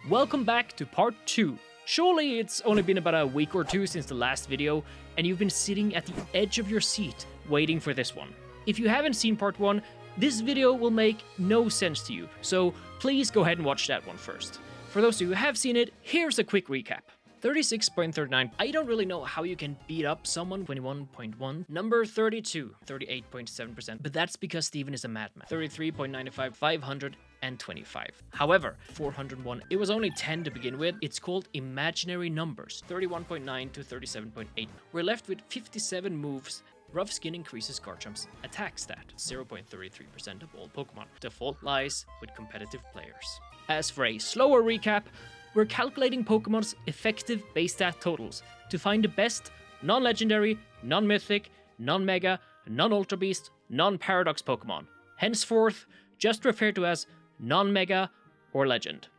Welcome back to part 2. Surely it's only been about a week or two since the last video, and you've been sitting at the edge of your seat waiting for this one. If you haven't seen part 1, this video will make no sense to you, so please go ahead and watch that one first. For those of you who have seen it, here's a quick recap. 36.39. I don't really know how you can beat up someone. 21.1. Number 32. 38.7%. But that's because Steven is a madman. 33.95. 525. However, 401. It was only 10 to begin with. It's called imaginary numbers. 31.9 to 37.8. We're left with 57 moves. Rough Skin increases Garchamp's attack stat, 0.33% of all Pokemon. The fault lies with competitive players. As for a slower recap, we're calculating Pokemon's effective base stat totals to find the best non-legendary, non-mythic, non-mega, non-ultra beast, non-paradox Pokemon. Henceforth, just referred to as non-mega or legend.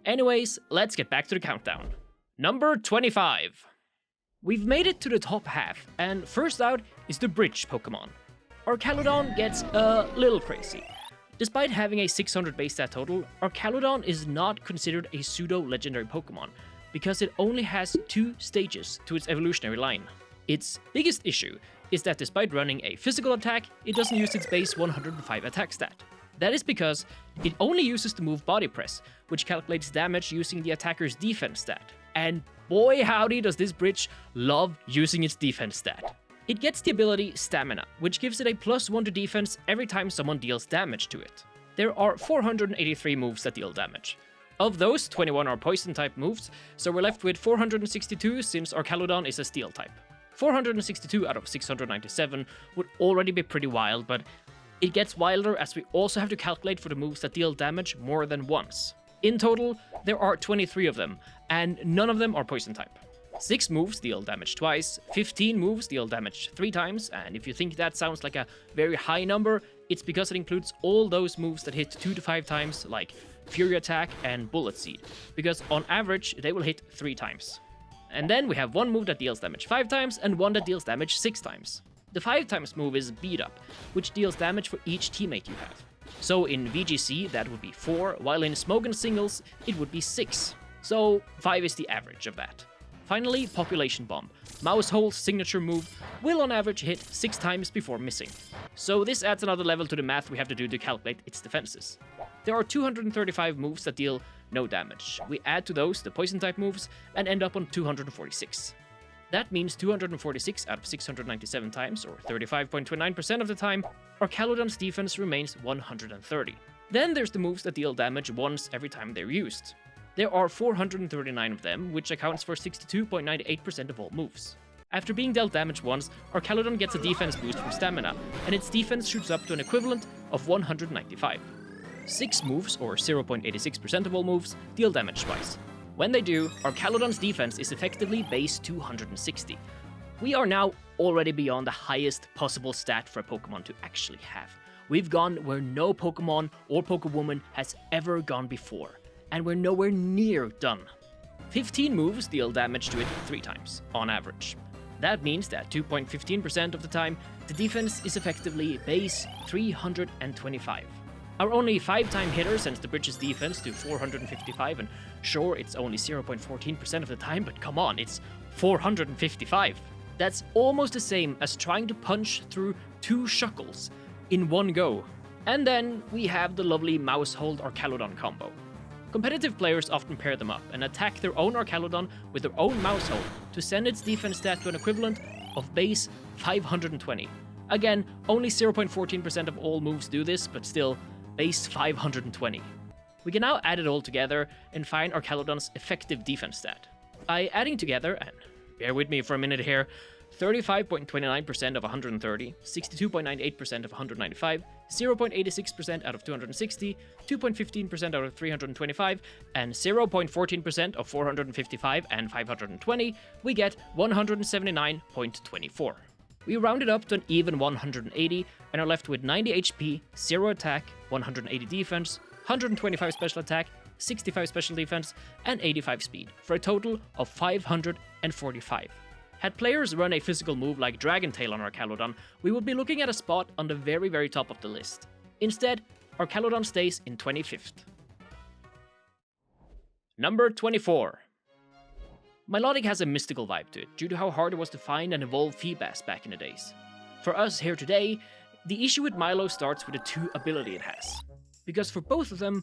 Anyways, let's get back to the countdown. Number 25. We've made it to the top half, and first out is the bridge Pokemon. Archaludon gets a little crazy. Despite having a 600 base stat total, Archaludon is not considered a pseudo-legendary Pokemon, because it only has 2 stages to its evolutionary line. Its biggest issue is that despite running a physical attack, it doesn't use its base 105 attack stat. That is because it only uses the move Body Press, which calculates damage using the attacker's defense stat. And boy howdy does this bridge love using its defense stat. It gets the ability Stamina, which gives it a +1 to defense every time someone deals damage to it. There are 483 moves that deal damage. Of those, 21 are poison-type moves, so we're left with 462 since Archaludon is a steel type. 462 out of 697 would already be pretty wild, but it gets wilder as we also have to calculate for the moves that deal damage more than once. In total, there are 23 of them, and none of them are poison-type. 6 moves deal damage twice, 15 moves deal damage 3 times, and if you think that sounds like a very high number, it's because it includes all those moves that hit 2 to 5 times, like Fury Attack and Bullet Seed, because on average they will hit 3 times. And then we have one move that deals damage 5 times and one that deals damage 6 times. The 5 times move is Beat Up, which deals damage for each teammate you have. So in VGC that would be 4, while in Smoke and Singles it would be 6. So 5 is the average of that. Finally, Population Bomb. Mousehole's signature move will on average hit 6 times before missing. So this adds another level to the math we have to do to calculate its defenses. There are 235 moves that deal no damage. We add to those the poison-type moves and end up on 246. That means 246 out of 697 times, or 35.29% of the time, Archaludon's defense remains 130. Then there's the moves that deal damage once every time they're used. There are 439 of them, which accounts for 62.98% of all moves. After being dealt damage once, Archaludon gets a defense boost from Stamina, and its defense shoots up to an equivalent of 195. 6 moves, or 0.86% of all moves, deal damage twice. When they do, Archaludon's defense is effectively base 260. We are now already beyond the highest possible stat for a Pokemon to actually have. We've gone where no Pokemon or Pokewoman has ever gone before, and we're nowhere near done. 15 moves deal damage to it 3 times, on average. That means that 2.15% of the time, the defense is effectively base 325. Our only 5-time hitter sends the bridge's defense to 455, and sure, it's only 0.14% of the time, but come on, it's 455. That's almost the same as trying to punch through 2 Shuckles in one go. And then we have the lovely Mousehold Archaludon combo. Competitive players often pair them up and attack their own Archaludon with their own Mousehold to send its defense stat to an equivalent of base 520. Again, only 0.14% of all moves do this, but still, base 520. We can now add it all together and find Archaludon's effective defense stat. By adding together, and bear with me for a minute here, 35.29% of 130, 62.98% of 195, 0.86% out of 260, 2.15% out of 325, and 0.14% of 455 and 520, we get 179.24. We round it up to an even 180 and are left with 90 HP, 0 attack, 180 defense, 125 special attack, 65 special defense, and 85 speed, for a total of 545. Had players run a physical move like Dragon Tail on Archaludon, we would be looking at a spot on the very top of the list. Instead, Archaludon stays in 25th. Number 24. Milotic has a mystical vibe to it, due to how hard it was to find and evolve Feebas back in the days. For us here today, the issue with Milo starts with the 2 ability it has. Because for both of them,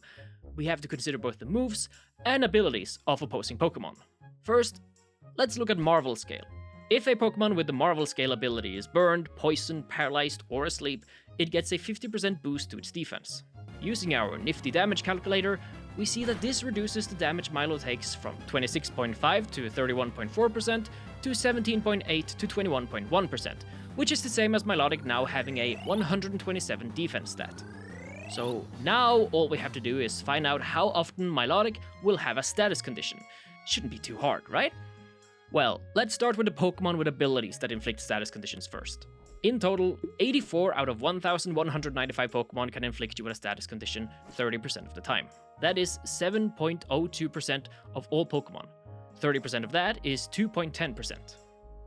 we have to consider both the moves and abilities of opposing Pokémon. First, let's look at Marvel Scale. If a Pokémon with the Marvel Scale ability is burned, poisoned, paralyzed, or asleep, it gets a 50% boost to its defense. Using our nifty damage calculator, we see that this reduces the damage Milo takes from 26.5 to 31.4% to 17.8 to 21.1%, which is the same as Milotic now having a 127 defense stat. So now all we have to do is find out how often Milotic will have a status condition. Shouldn't be too hard, right? Well, let's start with the Pokémon with abilities that inflict status conditions first. In total, 84 out of 1,195 Pokémon can inflict you with a status condition 30% of the time. That is 7.02% of all Pokémon. 30% of that is 2.10%.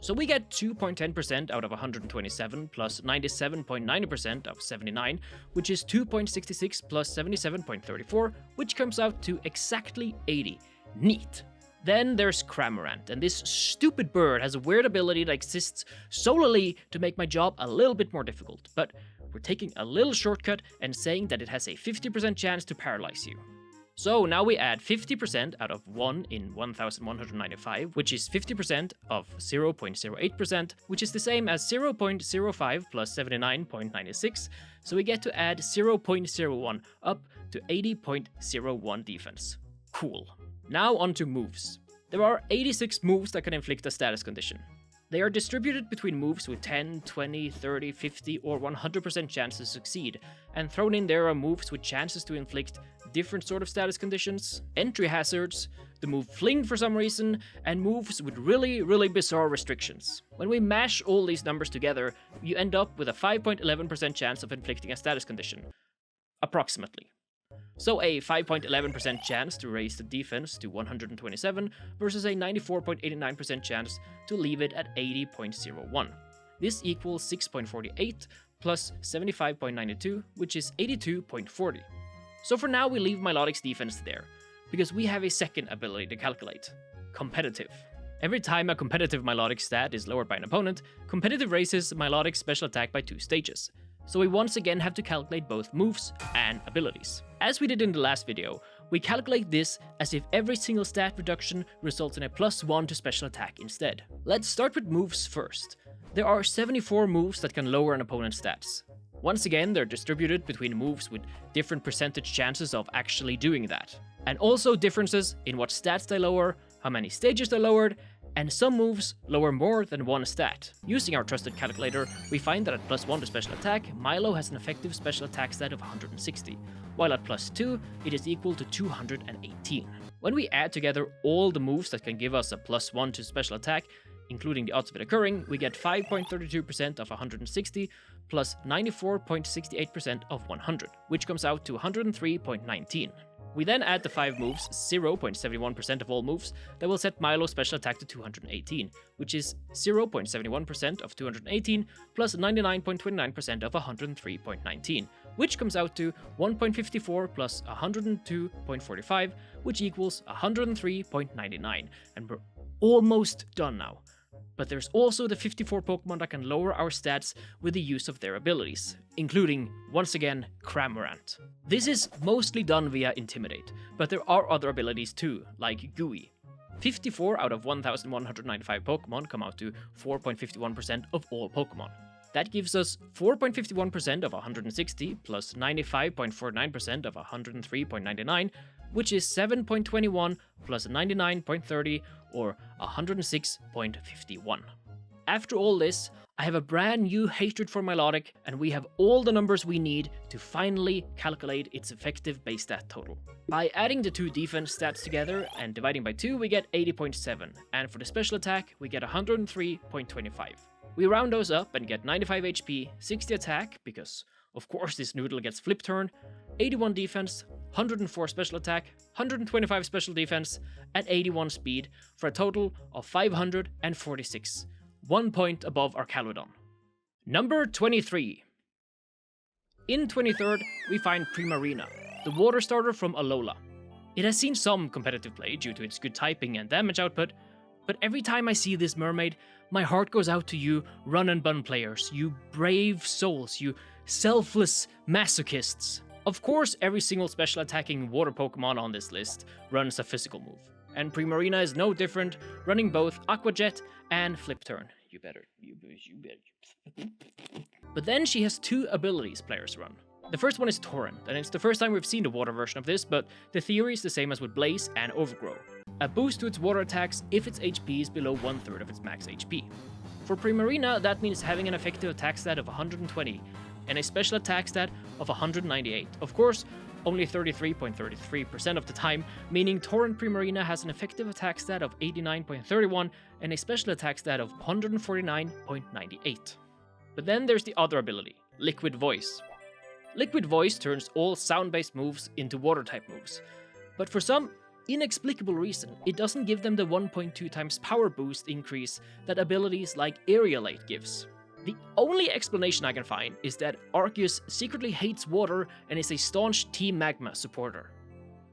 So we get 2.10% out of 127 plus 97.90% of 79, which is 2.66 plus 77.34, which comes out to exactly 80. Neat. Then there's Cramorant, and this stupid bird has a weird ability that exists solely to make my job a little bit more difficult, but we're taking a little shortcut and saying that it has a 50% chance to paralyze you. So now we add 50% out of 1 in 1,195, which is 50% of 0.08%, which is the same as 0.05 plus 79.96, so we get to add 0.01 up to 80.01 defense. Cool. Now on to moves. There are 86 moves that can inflict a status condition. They are distributed between moves with 10, 20, 30, 50, or 100% chances to succeed, and thrown in there are moves with chances to inflict different sort of status conditions, entry hazards, the move Fling for some reason, and moves with really bizarre restrictions. When we mash all these numbers together, you end up with a 5.11% chance of inflicting a status condition. Approximately. So a 5.11% chance to raise the defense to 127 versus a 94.89% chance to leave it at 80.01. This equals 6.48 plus 75.92, which is 82.40. So for now we leave Milotic's defense there, because we have a second ability to calculate. Competitive. Every time a competitive Milotic stat is lowered by an opponent, competitive raises Milotic's special attack by 2 stages. So we once again have to calculate both moves and abilities. As we did in the last video, we calculate this as if every single stat reduction results in a +1 to special attack instead. Let's start with moves first. There are 74 moves that can lower an opponent's stats. Once again, they're distributed between moves with different percentage chances of actually doing that. And also differences in what stats they lower, how many stages they're lowered, and some moves lower more than 1 stat. Using our trusted calculator, we find that at +1 to special attack, Milo has an effective special attack stat of 160, while at +2, it is equal to 218. When we add together all the moves that can give us a +1 to special attack, including the odds of it occurring, we get 5.32% of 160 plus 94.68% of 100, which comes out to 103.19. We then add the 5 moves, 0.71% of all moves, that will set Milo's special attack to 218, which is 0.71% of 218 plus 99.29% of 103.19, which comes out to 1.54 plus 102.45, which equals 103.99, and we're almost done now. But there's also the 54 Pokemon that can lower our stats with the use of their abilities, including, once again, Cramorant. This is mostly done via Intimidate, but there are other abilities too, like Gooey. 54 out of 1,195 Pokemon come out to 4.51% of all Pokemon. That gives us 4.51% of 160 plus 95.49% of 103.99, which is 7.21 plus 99.30 or 106.51. After all this, I have a brand new hatred for Milotic, and we have all the numbers we need to finally calculate its effective base stat total. By adding the 2 defense stats together and dividing by 2, we get 80.7, and for the special attack, we get 103.25. We round those up and get 95 HP, 60 attack, because of course this noodle gets flip turn, 81 defense, 104 special attack, 125 special defense, and 81 speed, for a total of 546, 1 point above Archaludon. Number 23. In 23rd, we find Primarina, the water starter from Alola. It has seen some competitive play due to its good typing and damage output, but every time I see this mermaid, my heart goes out to you run and bun players, you brave souls, you selfless masochists. Of course, every single special attacking water Pokemon on this list runs a physical move, and Primarina is no different, running both Aqua Jet and Flip Turn. You better. But then she has two abilities players run. The first one is Torrent, and it's the first time we've seen the water version of this, but the theory is the same as with Blaze and Overgrow. A boost to its water attacks if its HP is below 1/3 of its max HP. For Primarina, that means having an effective attack stat of 120, and a special attack stat of 198. Of course, only 33.33% of the time, meaning Torrent Primarina has an effective attack stat of 89.31 and a special attack stat of 149.98. But then there's the other ability, Liquid Voice. Liquid Voice turns all sound-based moves into water-type moves, but for some inexplicable reason, it doesn't give them the 1.2 times power boost increase that abilities like Aerialate gives. The only explanation I can find is that Arceus secretly hates water and is a staunch Team Magma supporter.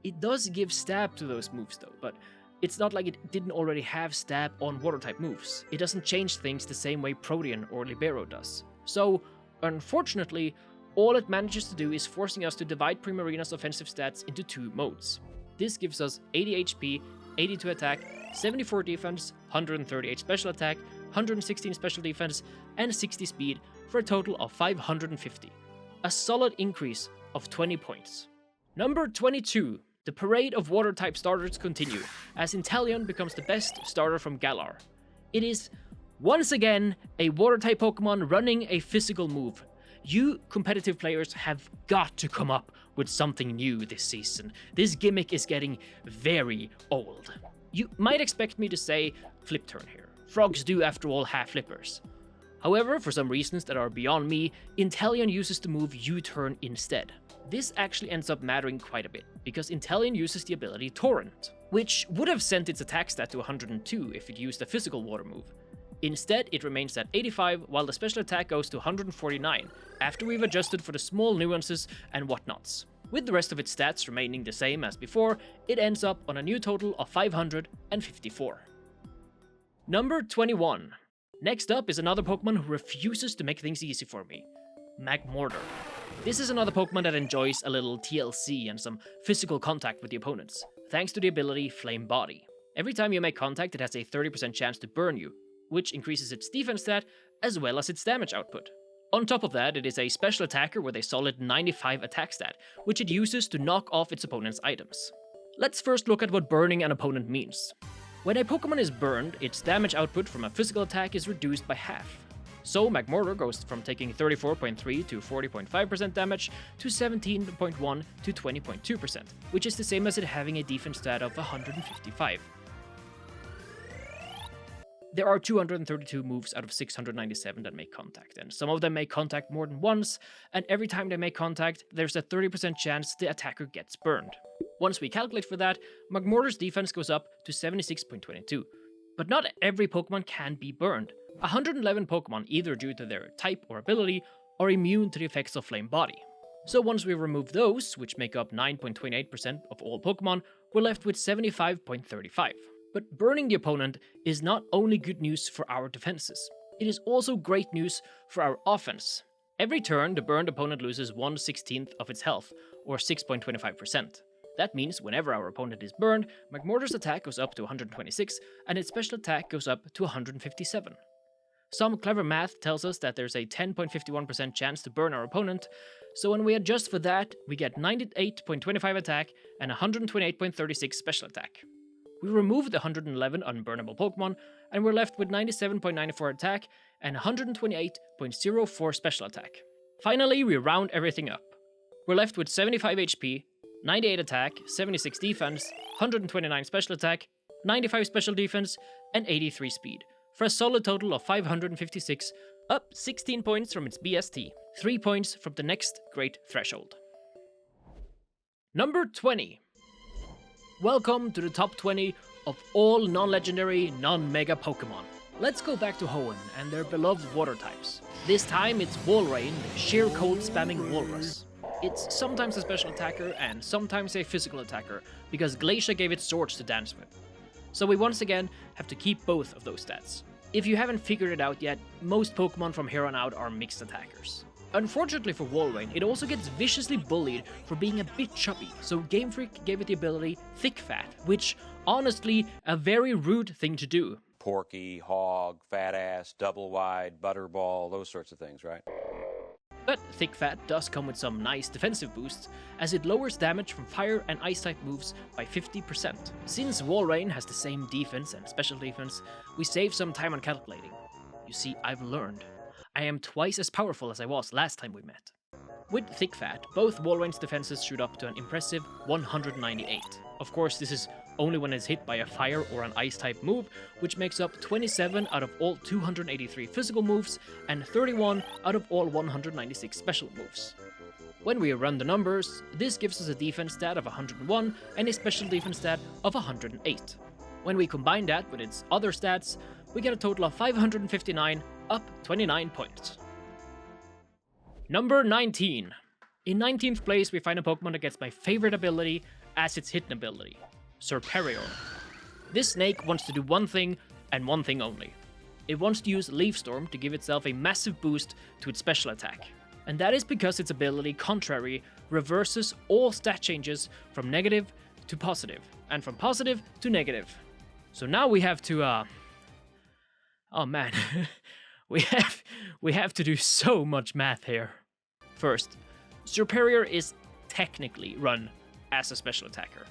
It does give stab to those moves though, but it's not like it didn't already have stab on water-type moves. It doesn't change things the same way Protean or Libero does. So, unfortunately, all it manages to do is forcing us to divide Primarina's offensive stats into two modes. This gives us 80 HP, 82 attack, 74 defense, 138 special attack, 116 special defense, and 60 speed for a total of 550. A solid increase of 20 points. Number 22. The parade of water-type starters continue, as Inteleon becomes the best starter from Galar. It is, once again, a water-type Pokemon running a physical move. You competitive players have got to come up with something new this season. This gimmick is getting very old. You might expect me to say Flip Turn here. Frogs do, after all, have flippers. However, for some reasons that are beyond me, Inteleon uses the move U-Turn instead. This actually ends up mattering quite a bit, because Inteleon uses the ability Torrent, which would have sent its attack stat to 102 if it used a physical water move. Instead, it remains at 85, while the special attack goes to 149, after we've adjusted for the small nuances and whatnots. With the rest of its stats remaining the same as before, it ends up on a new total of 554. Number 21. Next up is another Pokemon who refuses to make things easy for me, Magmortar. This is another Pokemon that enjoys a little TLC and some physical contact with the opponents, thanks to the ability Flame Body. Every time you make contact, it has a 30% chance to burn you, which increases its defense stat as well as its damage output. On top of that, it is a special attacker with a solid 95 attack stat, which it uses to knock off its opponent's items. Let's first look at what burning an opponent means. When a Pokemon is burned, its damage output from a physical attack is reduced by half. So Magmortar goes from taking 34.3 to 40.5% damage to 17.1 to 20.2%, which is the same as it having a defense stat of 155. There are 232 moves out of 697 that make contact, and some of them make contact more than once, and every time they make contact, there's a 30% chance the attacker gets burned. Once we calculate for that, Magmortar's defense goes up to 76.22. But not every Pokemon can be burned. 111 Pokemon, either due to their type or ability, are immune to the effects of Flame Body. So once we remove those, which make up 9.28% of all Pokemon, we're left with 75.35. But burning the opponent is not only good news for our defenses, it is also great news for our offense. Every turn, the burned opponent loses 1/16 of its health, or 6.25%. That means whenever our opponent is burned, Magmortar's attack goes up to 126, and its special attack goes up to 157. Some clever math tells us that there's a 10.51% chance to burn our opponent, so when we adjust for that, we get 98.25 attack and 128.36 special attack. We remove the 111 unburnable Pokemon, and we're left with 97.94 attack and 128.04 special attack. Finally, we round everything up. We're left with 75 HP, 98 attack, 76 defense, 129 special attack, 95 special defense, and 83 speed, for a solid total of 556, up 16 points from its BST, 3 points from the next great threshold. Number 20. Welcome to the top 20 of all non-legendary, non-mega Pokemon. Let's go back to Hoenn and their beloved water types. This time it's Walrein, the sheer cold spamming walrus. It's sometimes a special attacker and sometimes a physical attacker, because Glacia gave it swords to dance with. So we once again have to keep both of those stats. If you haven't figured it out yet, most Pokemon from here on out are mixed attackers. Unfortunately for Walrein, it also gets viciously bullied for being a bit chubby, so Game Freak gave it the ability Thick Fat, which, honestly, a very rude thing to do. Porky, hog, fat ass, double wide, butterball, those sorts of things, right? But Thick Fat does come with some nice defensive boosts, as it lowers damage from fire and ice type moves by 50%. Since Walrein has the same defense and special defense, we save some time on calculating. You see, I've learned. I am twice as powerful as I was last time we met. With Thick Fat, both Walrein's defenses shoot up to an impressive 198. Of course, this is only when it's hit by a fire or an ice type move, which makes up 27 out of all 283 physical moves and 31 out of all 196 special moves. When we run the numbers, this gives us a defense stat of 101 and a special defense stat of 108. When we combine that with its other stats, we get a total of 559, up 29 points. Number 19. In 19th place, we find a Pokemon that gets my favorite ability as its hidden ability, Serperior. This snake wants to do one thing, and one thing only. It wants to use Leaf Storm to give itself a massive boost to its special attack. And that is because its ability, Contrary, reverses all stat changes from negative to positive, and from positive to negative. So now we have to, oh man, we have to do so much math here. First, Serperior is technically run as a special attacker.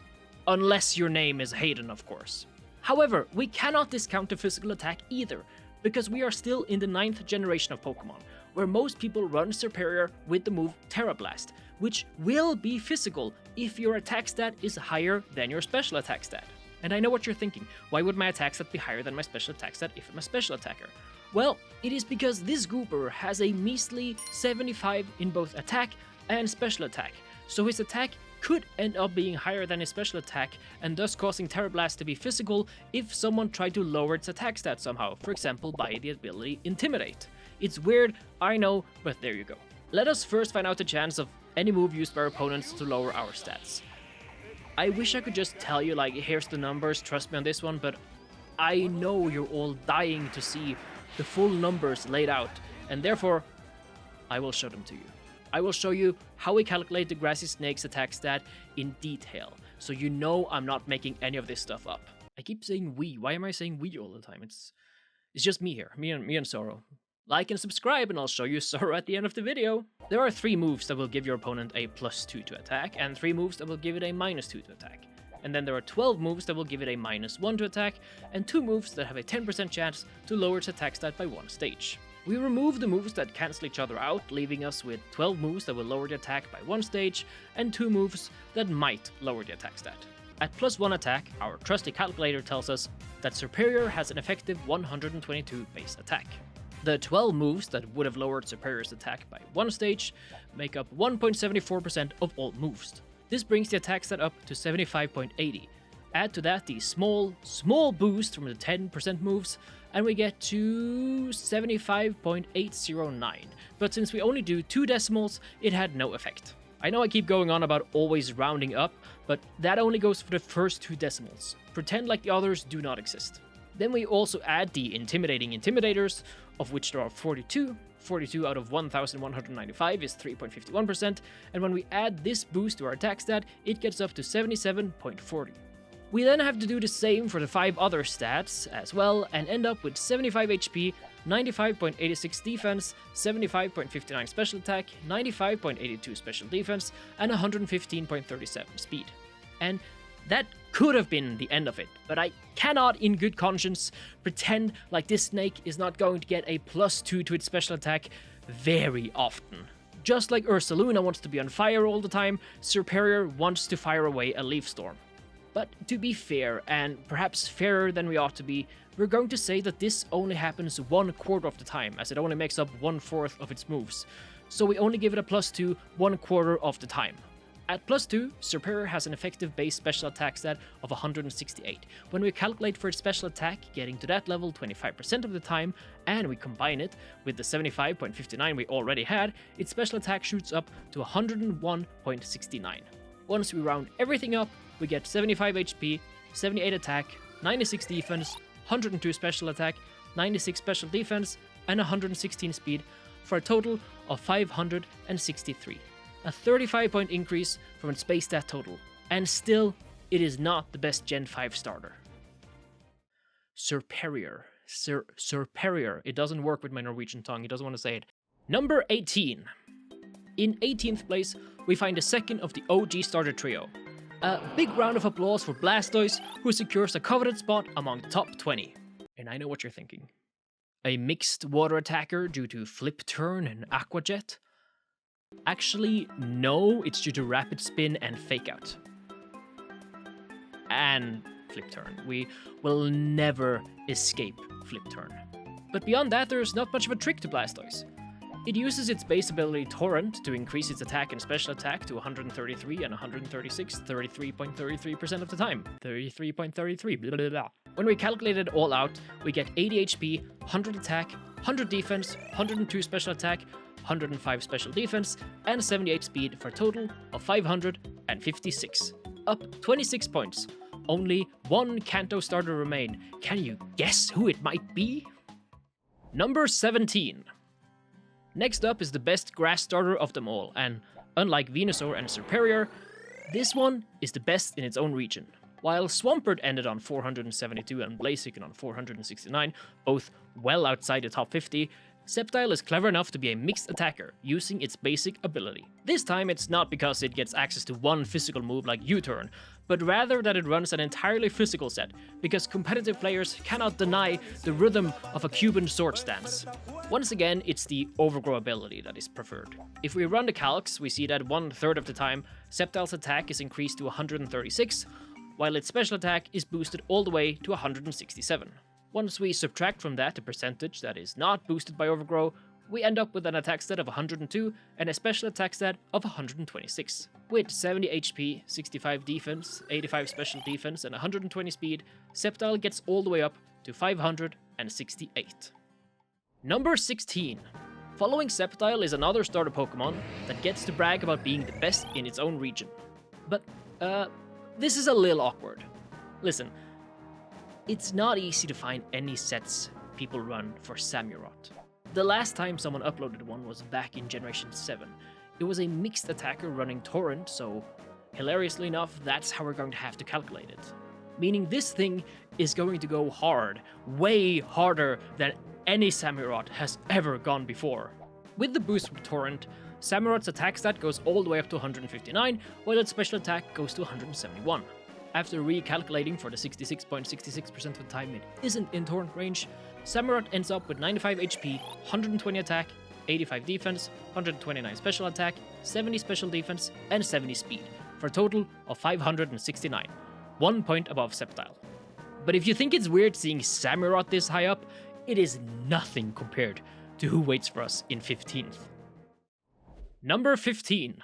Unless your name is Hayden, of course. However, we cannot discount the physical attack either, because we are still in the 9th generation of Pokemon, where most people run Serperior with the move Terra Blast, which will be physical if your attack stat is higher than your special attack stat. And I know what you're thinking, why would my attack stat be higher than my special attack stat if I'm a special attacker? Well, it is because this Gooper has a measly 75 in both attack and special attack, so his attack could end up being higher than his special attack and thus causing Terra Blast to be physical if someone tried to lower its attack stat somehow, for example by the ability Intimidate. It's weird, I know, but there you go. Let us first find out the chance of any move used by our opponents to lower our stats. I wish I could just tell you, like, here's the numbers, trust me on this one, but I know you're all dying to see the full numbers laid out, and therefore, I will show them to you. I will show you how we calculate the Grassy Snake's attack stat in detail, so you know I'm not making any of this stuff up. I keep saying we. Why am I saying we all the time? It's just me here, me and Zoro. Like and subscribe and I'll show you Zoro at the end of the video. There are 3 moves that will give your opponent a +2 to attack, and 3 moves that will give it a -2 to attack. And then there are 12 moves that will give it a -1 to attack, and 2 moves that have a 10% chance to lower its attack stat by 1 stage. We remove the moves that cancel each other out, leaving us with 12 moves that will lower the attack by 1 stage, and 2 moves that might lower the attack stat. At +1 attack, our trusty calculator tells us that Serperior has an effective 122 base attack. The 12 moves that would have lowered Serperior's attack by 1 stage make up 1.74% of all moves. This brings the attack stat up to 75.80. Add to that the small boost from the 10% moves, and we get to 75.809. But since we only do 2 decimals, it had no effect. I know I keep going on about always rounding up, but that only goes for the first 2 decimals. Pretend like the others do not exist. Then we also add the intimidating intimidators, of which there are 42. 42 out of 1,195 is 3.51%, and when we add this boost to our attack stat, it gets up to 77.40. We then have to do the same for the 5 other stats as well, and end up with 75 HP, 95.86 defense, 75.59 special attack, 95.82 special defense, and 115.37 speed. And that could have been the end of it, but I cannot in good conscience pretend like this snake is not going to get a +2 to its special attack very often. Just like Ursaluna wants to be on fire all the time, Serperior wants to fire away a Leaf Storm. But to be fair, and perhaps fairer than we ought to be, we're going to say that this only happens 1/4 of the time, as it only makes up 1/4 of its moves. So we only give it a +2 1/4 of the time. At +2, Serperior has an effective base special attack stat of 168. When we calculate for its special attack, getting to that level 25% of the time, and we combine it with the 75.59 we already had, its special attack shoots up to 101.69. Once we round everything up, we get 75 HP, 78 attack, 96 defense, 102 special attack, 96 special defense, and 116 speed, for a total of 563. A 35-point increase from its base stat total, and still, it is not the best Gen 5 starter. Serperior. Serperior. It doesn't work with my Norwegian tongue, he doesn't want to say it. Number 18. In 18th place, we find the second of the OG starter trio. A big round of applause for Blastoise, who secures a coveted spot among the top 20. And I know what you're thinking. A mixed water attacker due to Flip Turn and Aqua Jet? Actually, no, it's due to Rapid Spin and Fake Out. And Flip Turn. We will never escape Flip Turn. But beyond that, there's not much of a trick to Blastoise. It uses its base ability Torrent to increase its attack and special attack to 133 and 136, 33.33% of the time. 33.33, blah blah blah. When we calculate it all out, we get 80 HP, 100 attack, 100 defense, 102 special attack, 105 special defense, and 78 speed for a total of 556. Up 26 points. Only one Kanto starter remain. Can you guess who it might be? Number 17. Next up is the best grass starter of them all, and unlike Venusaur and Serperior, this one is the best in its own region. While Swampert ended on 472 and Blaziken on 469, both well outside the top 50, Sceptile is clever enough to be a mixed attacker, using its basic ability. This time it's not because it gets access to one physical move like U-Turn, but rather that it runs an entirely physical set, because competitive players cannot deny the rhythm of a Cuban sword stance. Once again, it's the Overgrow ability that is preferred. If we run the calcs, we see that 1/3 of the time, Sceptile's attack is increased to 136, while its special attack is boosted all the way to 167. Once we subtract from that the percentage that is not boosted by Overgrow, we end up with an attack stat of 102 and a special attack stat of 126. With 70 HP, 65 defense, 85 special defense, and 120 speed, Sceptile gets all the way up to 568. Number 16. Following Sceptile is another starter Pokemon that gets to brag about being the best in its own region. But, this is a little awkward. Listen, it's not easy to find any sets people run for Samurott. The last time someone uploaded one was back in Generation 7. It was a mixed attacker running Torrent, so hilariously enough, that's how we're going to have to calculate it. Meaning this thing is going to go hard, way harder than any Samurott has ever gone before. With the boost from Torrent, Samurott's attack stat goes all the way up to 159, while its special attack goes to 171. After recalculating for the 66.66% of the time it isn't in Torrent range, Samurott ends up with 95 HP, 120 attack, 85 defense, 129 special attack, 70 special defense, and 70 speed, for a total of 569, 1 point above Sceptile. But if you think it's weird seeing Samurott this high up, it is nothing compared to who waits for us in 15th. Number 15.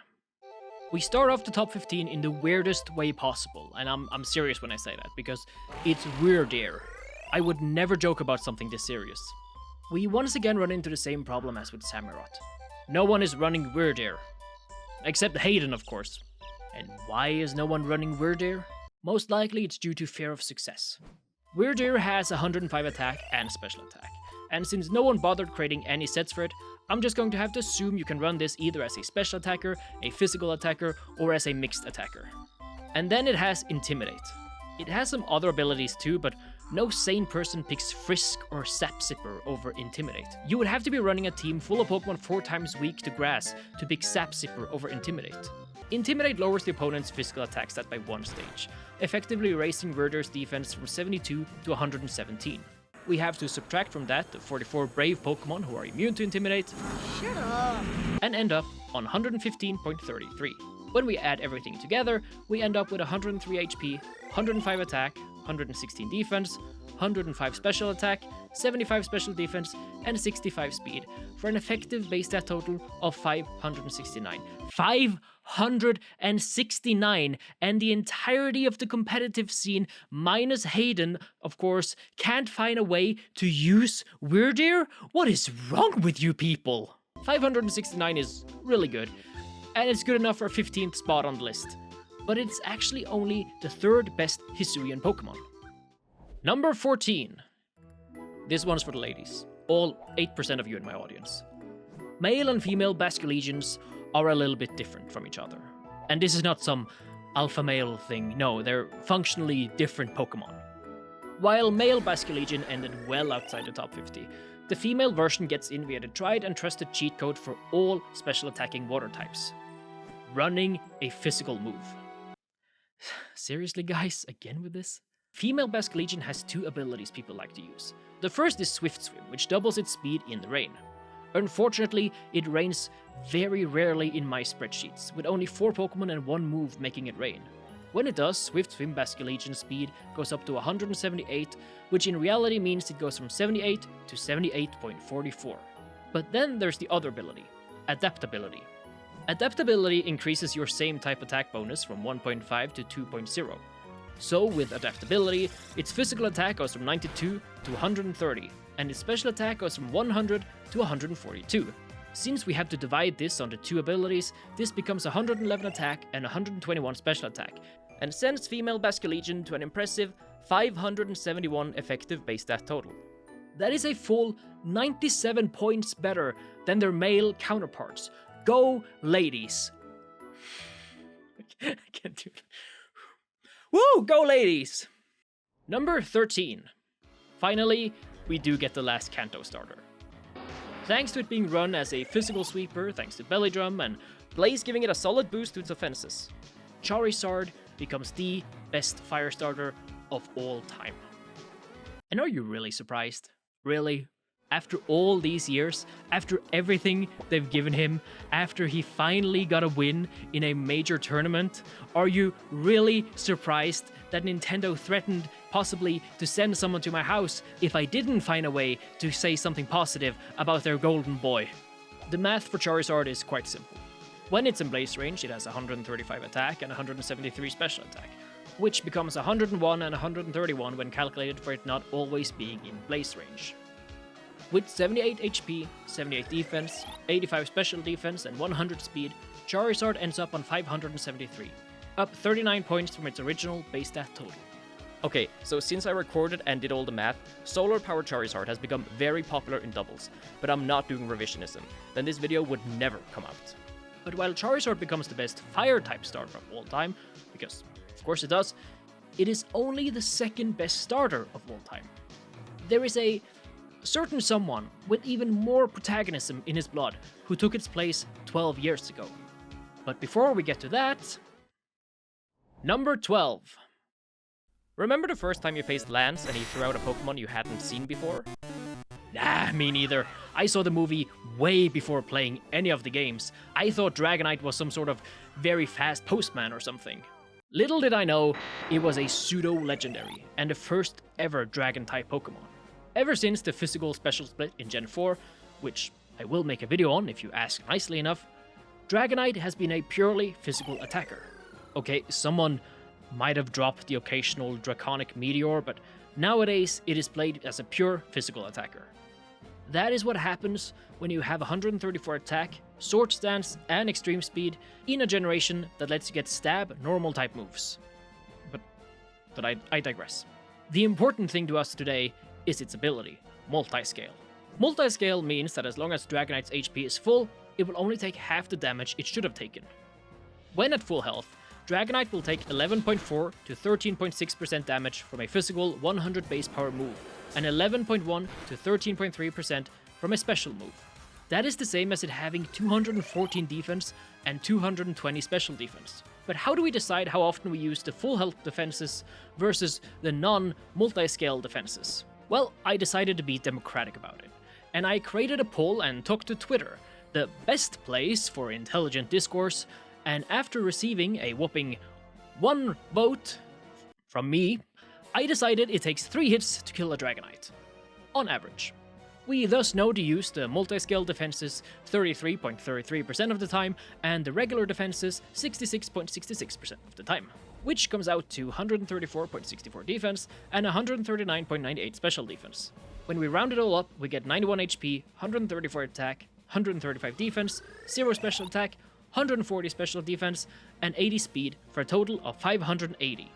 We start off the top 15 in the weirdest way possible, and I'm serious when I say that, because it's Wyrdeer. I would never joke about something this serious. We once again run into the same problem as with Samurott. No one is running Wyrdeer. Except Hayden, of course. And why is no one running Wyrdeer? Most likely it's due to fear of success. Wyrdeer has 105 attack and special attack, and since no one bothered creating any sets for it, I'm just going to have to assume you can run this either as a special attacker, a physical attacker, or as a mixed attacker. And then it has Intimidate. It has some other abilities too, but no sane person picks Frisk or Sap Sipper over Intimidate. You would have to be running a team full of Pokemon 4 times weak to grass to pick Sap Sipper over Intimidate. Intimidate lowers the opponent's physical attack stat by 1 stage, effectively raising Wyrdeer's defense from 72 to 117. We have to subtract from that the 44 brave Pokemon who are immune to Intimidate, Shut up. and end up on 115.33. When we add everything together, we end up with 103 HP, 105 attack, 116 defense, 105 special attack, 75 special defense, and 65 speed, for an effective base stat total of 569. 569! And the entirety of the competitive scene, minus Hayden, of course, can't find a way to use Wyrdeer? What is wrong with you people? 569 is really good, and it's good enough for a 15th spot on the list. But it's actually only the third best Hisuian Pokemon. Number 14. This one's for the ladies. All 8% of you in my audience. Male and female Basculegions are a little bit different from each other. And this is not some alpha male thing, no, they're functionally different Pokemon. While male Basculegion ended well outside the top 50, the female version gets in via the tried and trusted cheat code for all special attacking water types. Running a physical move. Seriously guys, again with this? Female Basculegion has two abilities people like to use. The first is Swift Swim, which doubles its speed in the rain. Unfortunately, it rains very rarely in my spreadsheets, with only 4 Pokemon and 1 move making it rain. When it does, Swift Swim Basculegion speed goes up to 178, which in reality means it goes from 78 to 78.44. But then there's the other ability, Adaptability. Adaptability increases your same type attack bonus from 1.5 to 2.0. So with Adaptability, its physical attack goes from 92 to 130, and its special attack goes from 100 to 142. Since we have to divide this onto 2 abilities, this becomes 111 attack and 121 special attack, and sends female Basculegion to an impressive 571 effective base stat total. That is a full 97 points better than their male counterparts. Go, ladies! I can't do it. Woo! Go, ladies! Number 13. Finally, we do get the last Kanto starter. Thanks to it being run as a physical sweeper, thanks to Belly Drum, and Blaze giving it a solid boost to its offenses, Charizard becomes the best fire starter of all time. And are you really surprised? Really? After all these years, after everything they've given him, after he finally got a win in a major tournament, are you really surprised that Nintendo threatened possibly to send someone to my house if I didn't find a way to say something positive about their golden boy? The math for Charizard is quite simple. When it's in Blaze range, it has 135 attack and 173 special attack, which becomes 101 and 131 when calculated for it not always being in Blaze range. With 78 HP, 78 defense, 85 special defense, and 100 speed, Charizard ends up on 573, up 39 points from its original base stat total. Okay, so since I recorded and did all the math, Solar Power Charizard has become very popular in doubles, but I'm not doing revisionism, then this video would never come out. But while Charizard becomes the best Fire-type starter of all time, because of course it does, it is only the second best starter of all time. There is a certain someone with even more protagonism in his blood who took its place 12 years ago. But before we get to that... Number 12. Remember the first time you faced Lance and he threw out a Pokemon you hadn't seen before? Nah, me neither. I saw the movie way before playing any of the games. I thought Dragonite was some sort of very fast postman or something. Little did I know, it was a pseudo-legendary and the first ever Dragon-type Pokemon. Ever since the physical special split in Gen 4, which I will make a video on if you ask nicely enough, Dragonite has been a purely physical attacker. Okay, someone might have dropped the occasional Draconic Meteor, but nowadays it is played as a pure physical attacker. That is what happens when you have 134 attack, Sword Stance, and Extreme Speed in a generation that lets you get stab normal type moves. But I digress. The important thing to us today is its ability, Multiscale. Multiscale means that as long as Dragonite's HP is full, it will only take half the damage it should have taken. When at full health, Dragonite will take 11.4 to 13.6% damage from a physical 100 base power move, and 11.1 to 13.3% from a special move. That is the same as it having 214 defense and 220 special defense. But how do we decide how often we use the full health defenses versus the non-multiscale defenses? Well, I decided to be democratic about it, and I created a poll and took to Twitter, the best place for intelligent discourse, and after receiving a whopping 1 vote from me, I decided it takes 3 hits to kill a Dragonite, on average. We thus know to use the multi-scale defenses 33.33% of the time and the regular defenses 66.66% of the time, which comes out to 134.64 defense and 139.98 special defense. When we round it all up, we get 91 HP, 134 attack, 135 defense, 0 special attack, 140 special defense, and 80 speed for a total of 580.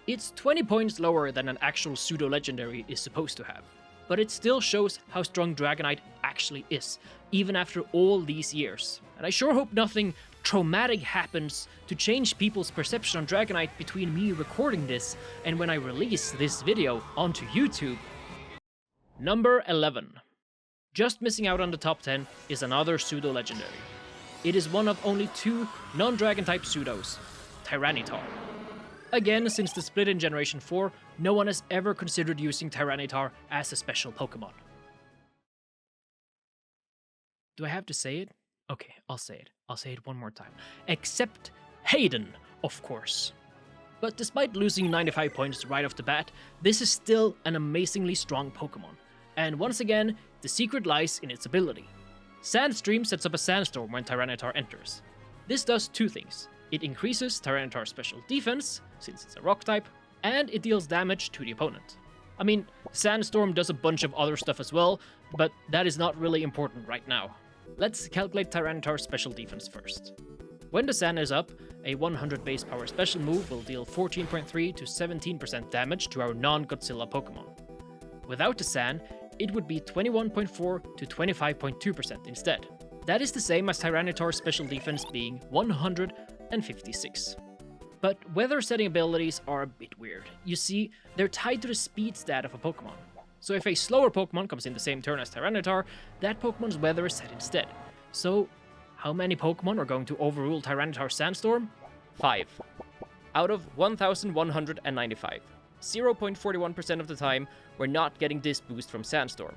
It's 20 points lower than an actual pseudo-legendary is supposed to have, but it still shows how strong Dragonite actually is, even after all these years. And I sure hope nothing traumatic happens to change people's perception on Dragonite between me recording this and when I release this video onto YouTube. Number 11. Just missing out on the top 10 is another pseudo-legendary. It is one of only 2 non-dragon type pseudos, Tyranitar. Again, since the split in Generation 4, no one has ever considered using Tyranitar as a special Pokemon. Do I have to say it? Okay, I'll say it. I'll say it one more time. Except Hayden, of course. But despite losing 95 points right off the bat, this is still an amazingly strong Pokemon. And once again, the secret lies in its ability. Sandstream sets up a sandstorm when Tyranitar enters. This does 2 things. It increases Tyranitar's special defense, since it's a rock type, and it deals damage to the opponent. I mean, Sandstorm does a bunch of other stuff as well, but that is not really important right now. Let's calculate Tyranitar's special defense first. When the Sand is up, a 100 base power special move will deal 14.3 to 17% damage to our non-Godzilla Pokemon. Without the Sand, it would be 21.4 to 25.2% instead. That is the same as Tyranitar's special defense being 156. But weather setting abilities are a bit weird. You see, they're tied to the speed stat of a Pokemon. So if a slower Pokemon comes in the same turn as Tyranitar, that Pokemon's weather is set instead. So, how many Pokemon are going to overrule Tyranitar's Sandstorm? 5. Out of 1,195. 0.41% of the time, we're not getting this boost from Sandstorm.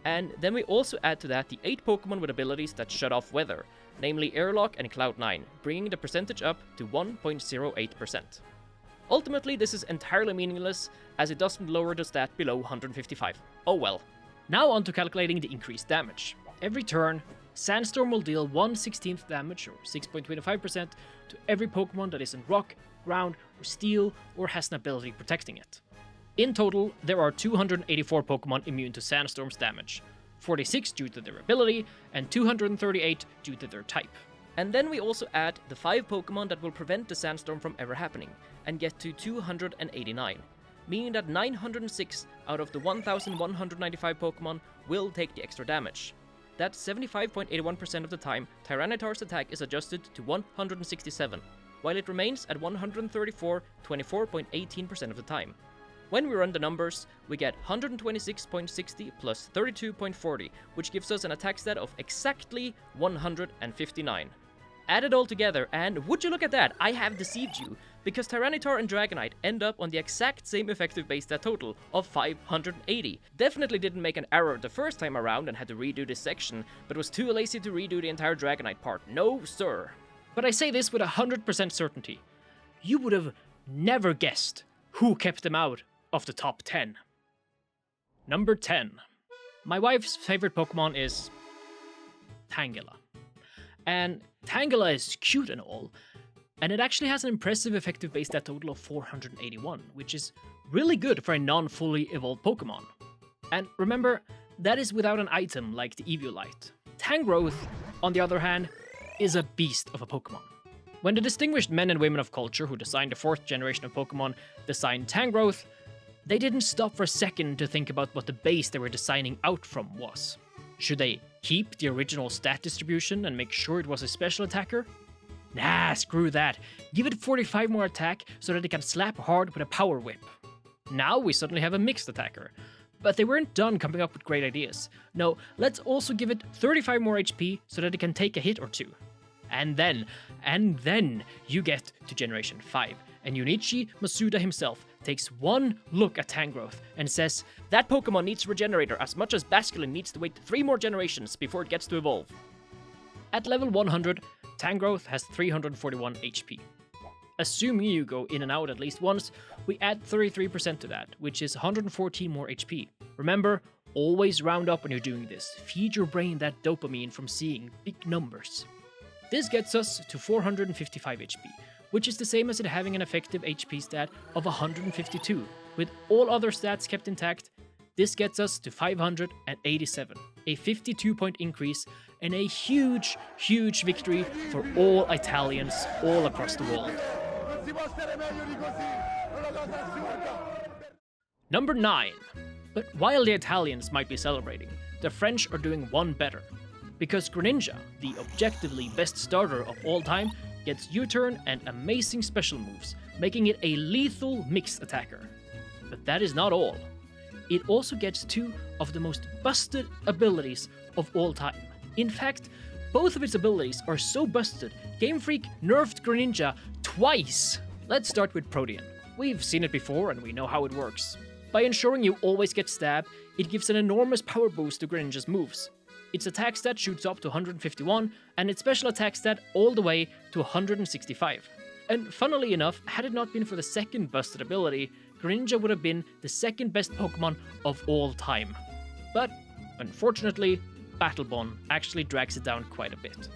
And then we also add to that the 8 Pokemon with abilities that shut off weather, namely Airlock and Cloud9, bringing the percentage up to 1.08%. Ultimately, this is entirely meaningless, as it doesn't lower the stat below 155. Oh well. Now on to calculating the increased damage. Every turn, Sandstorm will deal 1/16th damage, or 6.25%, to every Pokemon that is in Rock, Ground, or Steel, or has an ability protecting it. In total, there are 284 Pokemon immune to Sandstorm's damage, 46 due to their ability, and 238 due to their type. And then we also add the 5 Pokemon that will prevent the Sandstorm from ever happening, and get to 289, meaning that 906 out of the 1,195 Pokemon will take the extra damage. That's 75.81% of the time, Tyranitar's attack is adjusted to 167, while it remains at 134, 24.18% of the time. When we run the numbers, we get 126.60 plus 32.40, which gives us an attack stat of exactly 159. Add it all together, and would you look at that, I have deceived you, because Tyranitar and Dragonite end up on the exact same effective base stat total of 580. Definitely didn't make an error the first time around and had to redo this section, but was too lazy to redo the entire Dragonite part. No, sir. But I say this with 100% certainty. You would have never guessed who kept them out of the top 10. Number 10. My wife's favorite Pokemon is Tangela. And Tangela is cute and all, and it actually has an impressive effective base stat total of 481, which is really good for a non-fully evolved Pokemon. And remember, that is without an item like the Eviolite. Tangrowth, on the other hand, is a beast of a Pokemon. When the distinguished men and women of culture who designed the 4th generation of Pokemon designed Tangrowth, they didn't stop for a second to think about what the base they were designing out from was. Should they keep the original stat distribution and make sure it was a special attacker? Nah, screw that. Give it 45 more attack so that it can slap hard with a power whip. Now we suddenly have a mixed attacker. But they weren't done coming up with great ideas. No, let's also give it 35 more HP so that it can take a hit or 2. And then you get to Generation 5, and Junichi Masuda himself takes one look at Tangrowth and says, that Pokemon needs Regenerator as much as Basculegion needs to wait 3 more generations before it gets to evolve. At level 100, Tangrowth has 341 HP. Assuming you go in and out at least once, we add 33% to that, which is 114 more HP. Remember, always round up when you're doing this. Feed your brain that dopamine from seeing big numbers. This gets us to 455 HP, which is the same as it having an effective HP stat of 152. With all other stats kept intact, this gets us to 587, a 52-point increase, and a huge, huge victory for all Italians all across the world. Number 9. But while the Italians might be celebrating, the French are doing one better. Because Greninja, the objectively best starter of all time, gets U-turn and amazing special moves, making it a lethal mixed attacker. But that is not all. It also gets 2 of the most busted abilities of all time. In fact, both of its abilities are so busted, Game Freak nerfed Greninja twice. Let's start with Protean. We've seen it before and we know how it works. By ensuring you always get stabbed, it gives an enormous power boost to Greninja's moves. Its attack stat shoots up to 151, and its special attack stat all the way to 165. And funnily enough, had it not been for the second busted ability, Greninja would have been the second best Pokemon of all time. But, unfortunately, Battle Bond actually drags it down quite a bit.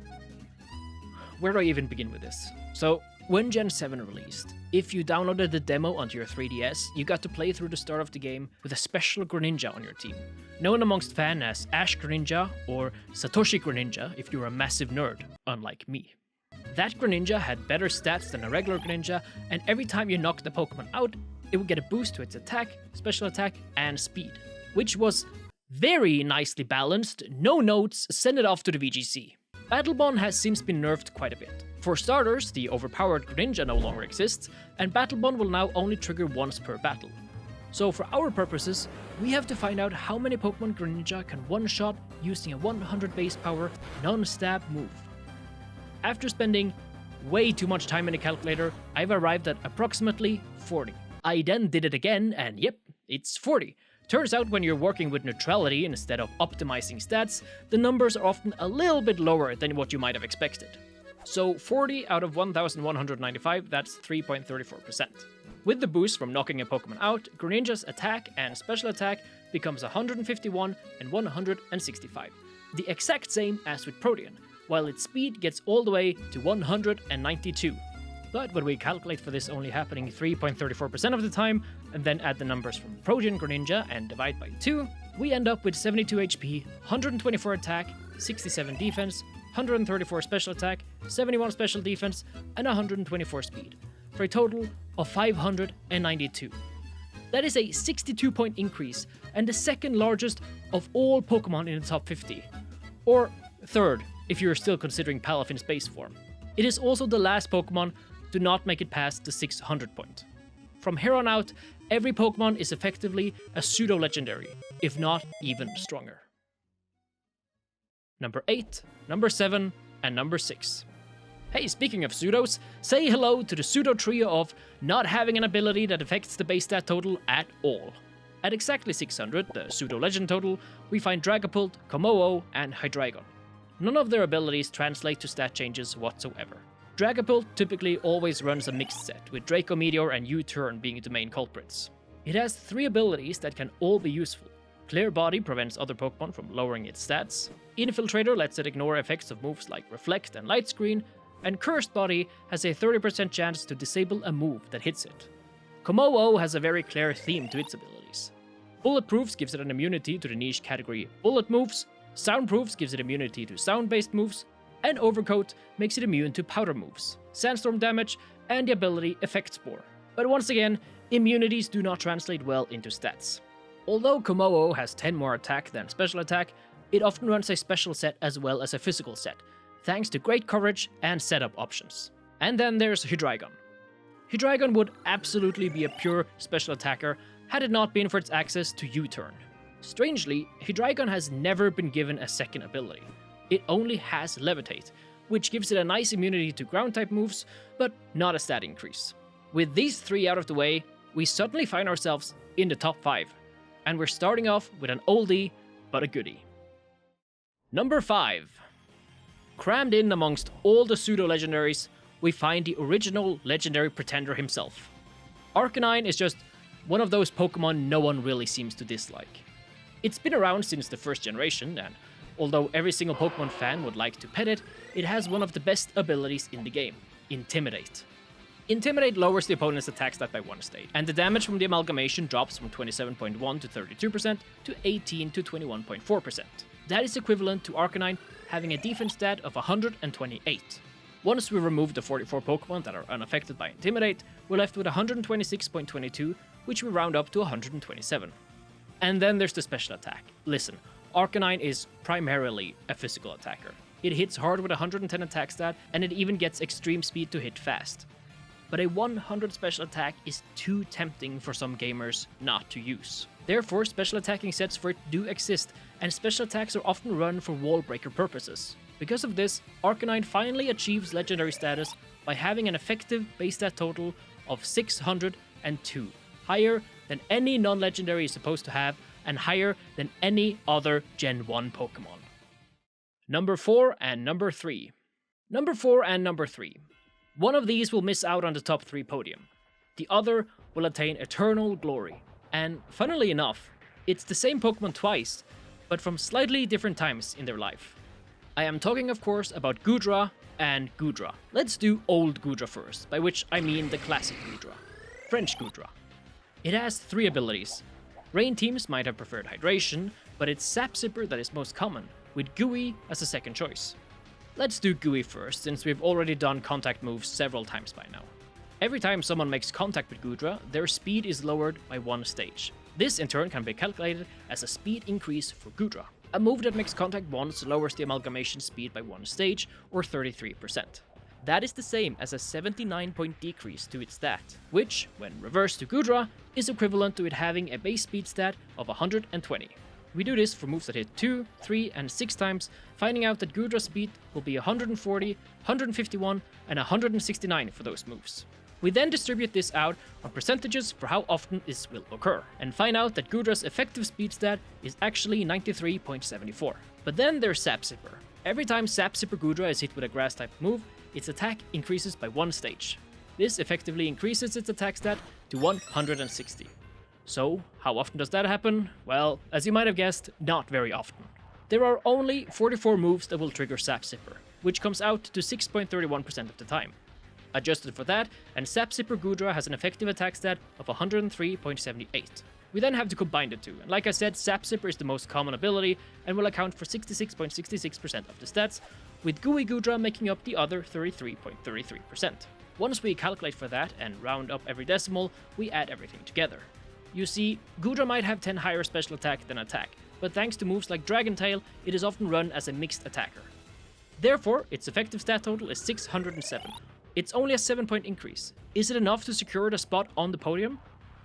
Where do I even begin with this? So, when Gen 7 released, if you downloaded the demo onto your 3DS, you got to play through the start of the game with a special Greninja on your team. Known amongst fans as Ash Greninja or Satoshi Greninja if you're a massive nerd, unlike me. That Greninja had better stats than a regular Greninja, and every time you knocked the Pokemon out, it would get a boost to its attack, special attack, and speed, which was very nicely balanced, no notes, send it off to the VGC. Battle Bond has since been nerfed quite a bit. For starters, the overpowered Greninja no longer exists, and Battle Bond will now only trigger once per battle. So for our purposes, we have to find out how many Pokemon Greninja can one-shot using a 100 base power non-stab move. After spending way too much time in the calculator, I've arrived at approximately 40. I then did it again, and yep, it's 40. Turns out when you're working with neutrality instead of optimizing stats, the numbers are often a little bit lower than what you might have expected. So 40 out of 1195, that's 3.34%. With the boost from knocking a Pokemon out, Greninja's attack and special attack becomes 151 and 165. The exact same as with Protean, while its speed gets all the way to 192. But when we calculate for this only happening 3.34% of the time, and then add the numbers from Protean Greninja and divide by 2, we end up with 72 HP, 124 attack, 67 defense, 134 special attack, 71 special defense, and 124 speed, for a total of 592. That is a 62-point increase, and the second largest of all Pokemon in the top 50. Or third, if you're still considering Palafin's base form. It is also the last Pokemon to not make it past the 600 point. From here on out, every Pokemon is effectively a pseudo-legendary, if not even stronger. Number 8, number 7, and number 6. Hey, speaking of pseudos, say hello to the pseudo trio of not having an ability that affects the base stat total at all. At exactly 600, the pseudo-legend total, we find Dragapult, Kommo-o, and Hydreigon. None of their abilities translate to stat changes whatsoever. Dragapult typically always runs a mixed set, with Draco Meteor and U-turn being the main culprits. It has 3 abilities that can all be useful. Clear Body prevents other Pokemon from lowering its stats, Infiltrator lets it ignore effects of moves like Reflect and Light Screen, and Cursed Body has a 30% chance to disable a move that hits it. Kommo-o has a very clear theme to its abilities. Bulletproofs gives it an immunity to the niche category Bullet moves, Soundproofs gives it immunity to sound-based moves, and Overcoat makes it immune to powder moves, Sandstorm damage, and the ability Effect Spore. But once again, immunities do not translate well into stats. Although Kommo-o has 10 more attack than special attack, it often runs a special set as well as a physical set, thanks to great coverage and setup options. And then there's Hydreigon. Hydreigon would absolutely be a pure special attacker had it not been for its access to U-turn. Strangely, Hydreigon has never been given a second ability. It only has Levitate, which gives it a nice immunity to ground-type moves, but not a stat increase. With these 3 out of the way, we suddenly find ourselves in the top 5, and we're starting off with an oldie, but a goodie. Number 5. Crammed in amongst all the pseudo-legendaries, we find the original legendary pretender himself. Arcanine is just one of those Pokemon no one really seems to dislike. It's been around since the first generation, and although every single Pokemon fan would like to pet it, it has one of the best abilities in the game, Intimidate. Intimidate lowers the opponent's attack stat by 1 stage, and the damage from the amalgamation drops from 27.1 to 32% to 18 to 21.4%. That is equivalent to Arcanine having a defense stat of 128. Once we remove the 44 Pokemon that are unaffected by Intimidate, we're left with 126.22, which we round up to 127. And then there's the special attack. Listen, Arcanine is primarily a physical attacker. It hits hard with 110 attack stat, and it even gets extreme speed to hit fast. But a 100 special attack is too tempting for some gamers not to use. Therefore, special attacking sets for it do exist, and special attacks are often run for wall breaker purposes. Because of this, Arcanine finally achieves legendary status by having an effective base stat total of 602, higher than any non-legendary is supposed to have, and higher than any other Gen 1 Pokemon. Number 4 and number 3. Number 4 and number 3. One of these will miss out on the top 3 podium. The other will attain eternal glory. And funnily enough, it's the same Pokemon twice, but from slightly different times in their life. I am talking, of course, about Goodra and Goodra. Let's do old Goodra first, by which I mean the classic Goodra. French Goodra. It has 3 abilities. Rain teams might have preferred Hydration, but it's Sap Sipper that is most common, with Gooey as a second choice. Let's do Gooey first, since we've already done contact moves several times by now. Every time someone makes contact with Goodra, their speed is lowered by 1 stage. This in turn can be calculated as a speed increase for Goodra. A move that makes contact once lowers the amalgamation speed by 1 stage, or 33%. That is the same as a 79-point decrease to its stat, which, when reversed to Goodra, is equivalent to it having a base speed stat of 120. We do this for moves that hit 2, 3, and 6 times, finding out that Goodra's speed will be 140, 151, and 169 for those moves. We then distribute this out on percentages for how often this will occur, and find out that Goodra's effective speed stat is actually 93.74. But then there's Sap Sipper. Every time Sap Sipper Goodra is hit with a grass-type move, its attack increases by 1 stage. This effectively increases its attack stat to 160. So, how often does that happen? Well, as you might have guessed, not very often. There are only 44 moves that will trigger Sap Sipper, which comes out to 6.31% of the time. Adjusted for that, and Sap Sipper Goodra has an effective attack stat of 103.78. We then have to combine the two, and like I said, Sap Sipper is the most common ability and will account for 66.66% of the stats, with Gooey Goodra making up the other 33.33%. Once we calculate for that and round up every decimal, we add everything together. You see, Goodra might have 10 higher special attack than attack, but thanks to moves like Dragon Tail, it is often run as a mixed attacker. Therefore, its effective stat total is 607. It's only a 7-point increase. Is it enough to secure the spot on the podium?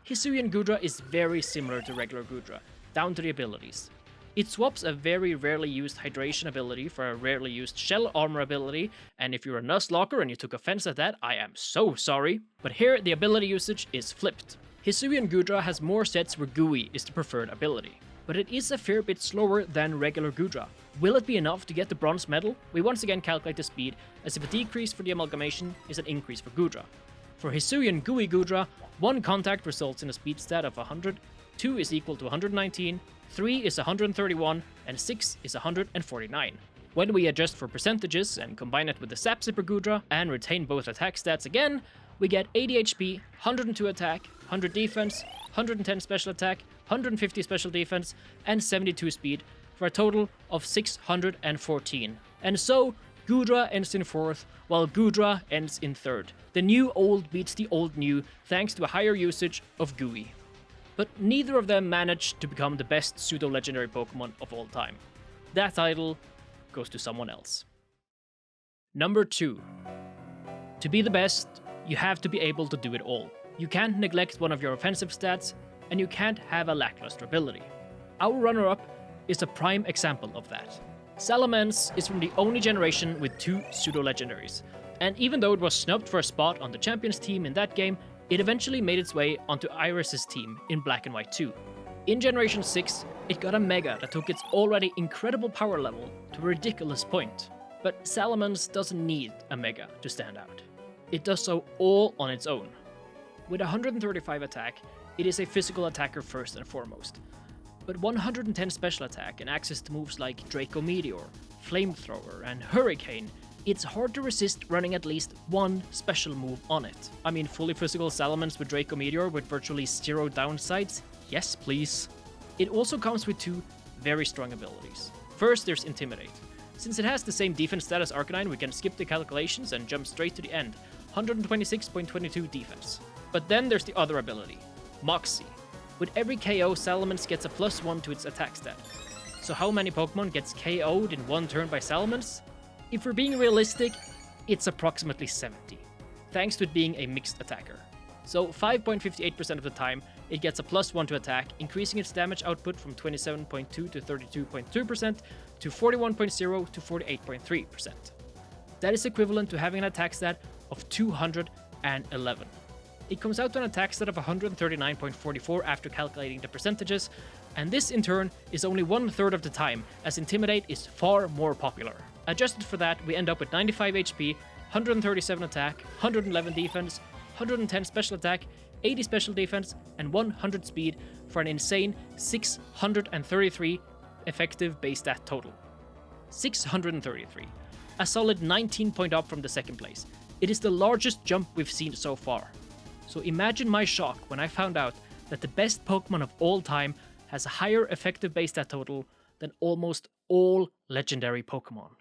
Hisuian Goodra is very similar to regular Goodra, down to the abilities. It swaps a very rarely used Hydration ability for a rarely used Shell Armor ability, and if you're a Nuzlocke and you took offense at that, I am so sorry. But here, the ability usage is flipped. Hisuian Goodra has more sets where Gooey is the preferred ability, but it is a fair bit slower than regular Goodra. Will it be enough to get the bronze medal? We once again calculate the speed, as if a decrease for the amalgamation is an increase for Goodra. For Hisuian Gooey Goodra, 1 contact results in a speed stat of 100, 2 is equal to 119, 3 is 131, and 6 is 149. When we adjust for percentages and combine it with the Sap Sipper Goodra and retain both attack stats again, we get 80 HP, 102 attack, 100 defense, 110 special attack, 150 special defense, and 72 speed, for a total of 614. And so, Goodra ends in 4th, while Goodra ends in 3rd. The new old beats the old new, thanks to a higher usage of Gooey. But neither of them managed to become the best pseudo-legendary Pokemon of all time. That title goes to someone else. Number 2. To be the best, you have to be able to do it all. You can't neglect one of your offensive stats, and you can't have a lackluster ability. Our runner-up is a prime example of that. Salamence is from the only generation with 2 pseudo-legendaries, and even though it was snubbed for a spot on the champions team in that game, it eventually made its way onto Iris's team in Black and White 2. In Generation 6, it got a Mega that took its already incredible power level to a ridiculous point, but Salamence doesn't need a Mega to stand out. it does so all on its own. With 135 attack, it is a physical attacker first and foremost. But 110 special attack and access to moves like Draco Meteor, Flamethrower, and Hurricane, it's hard to resist running at least one special move on it. I mean, fully physical Salamence with Draco Meteor with virtually zero downsides? Yes, please. It also comes with two very strong abilities. First, there's Intimidate. Since it has the same defense stat as Arcanine, we can skip the calculations and jump straight to the end. 126.22 defense. But then there's the other ability, Moxie. With every KO, Salamence gets a +1 to its attack stat. So how many Pokemon gets KO'd in one turn by Salamence? If we're being realistic, it's approximately 70, thanks to it being a mixed attacker. So 5.58% of the time, it gets a +1 to attack, increasing its damage output from 27.2 to 32.2% to 41.0 to 48.3%. That is equivalent to having an attack stat of 211. It comes out to an attack stat of 139.44 after calculating the percentages, and this in turn is only 1/3 of the time, as Intimidate is far more popular. Adjusted for that, we end up with 95 HP, 137 attack, 111 defense, 110 special attack, 80 special defense, and 100 speed for an insane 633 effective base stat total. 633. A solid 19 point up from the second place. It is the largest jump we've seen so far. So imagine my shock when I found out that the best Pokemon of all time has a higher effective base stat total than almost all legendary Pokemon.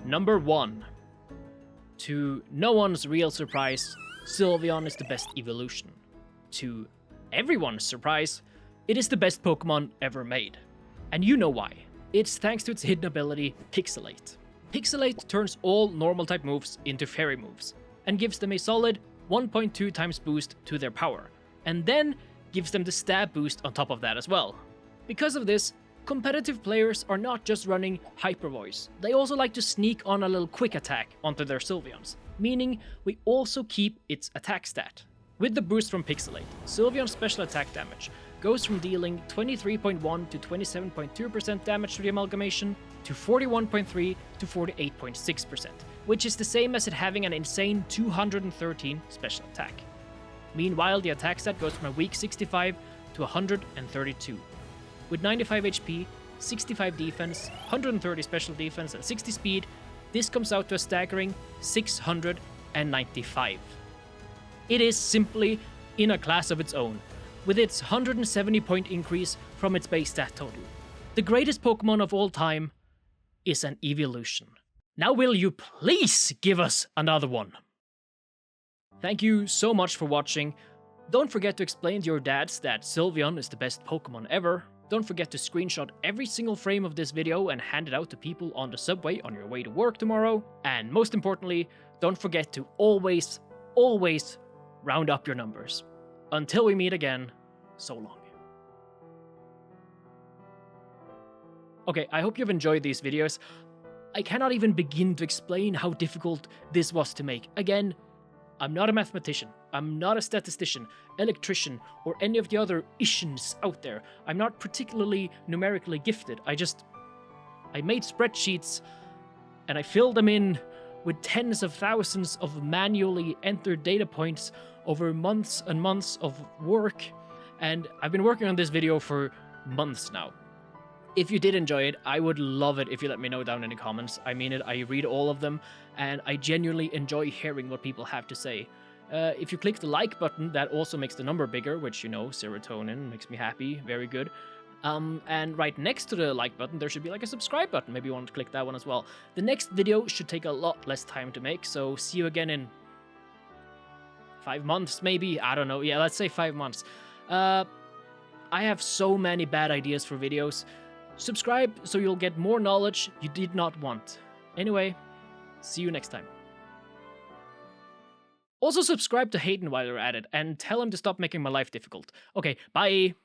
Number 1. To no one's real surprise, Sylveon is the best evolution. To everyone's surprise, it is the best Pokemon ever made. And you know why. It's thanks to its hidden ability, Pixelate. Pixelate turns all normal type moves into fairy moves, and gives them a solid 1.2 times boost to their power, and then gives them the stab boost on top of that as well. Because of this, competitive players are not just running Hyper Voice, they also like to sneak on a little quick attack onto their Sylveons, meaning we also keep its attack stat. With the boost from Pixelate, Sylveon's special attack damage goes from dealing 23.1 to 27.2% damage to the amalgamation, to 41.3 to 48.6%, which is the same as it having an insane 213 special attack. Meanwhile, the attack stat goes from a weak 65 to 132. With 95 HP, 65 defense, 130 special defense, and 60 speed, this comes out to a staggering 695. It is simply in a class of its own, with its 170 point increase from its base stat total. The greatest Pokemon of all time is an evolution. Now will you please give us another one? Thank you so much for watching. Don't forget to explain to your dads that Sylveon is the best Pokemon ever. Don't forget to screenshot every single frame of this video and hand it out to people on the subway on your way to work tomorrow. And most importantly, don't forget to always round up your numbers. Until we meet again, so long. Okay, I hope you've enjoyed these videos. I cannot even begin to explain how difficult this was to make. Again, I'm not a mathematician, I'm not a statistician, electrician, or any of the other ishins out there. I'm not particularly numerically gifted. I made spreadsheets and I filled them in with tens of thousands of manually entered data points over months and months of work, and I've been working on this video for months now. If you did enjoy it, I would love it if you let me know down in the comments. I mean it, I read all of them, and I genuinely enjoy hearing what people have to say. If you click the like button, that also makes the number bigger, which, you know, serotonin makes me happy, very good. And right next to the like button, there should be like a subscribe button. Maybe you want to click that one as well. The next video should take a lot less time to make, so see you again in 5 months, maybe? I don't know. Yeah, let's say 5 months. I have so many bad ideas for videos. Subscribe so you'll get more knowledge you did not want. Anyway, see you next time. Also subscribe to Hayden while you're at it, and tell him to stop making my life difficult. Okay, bye!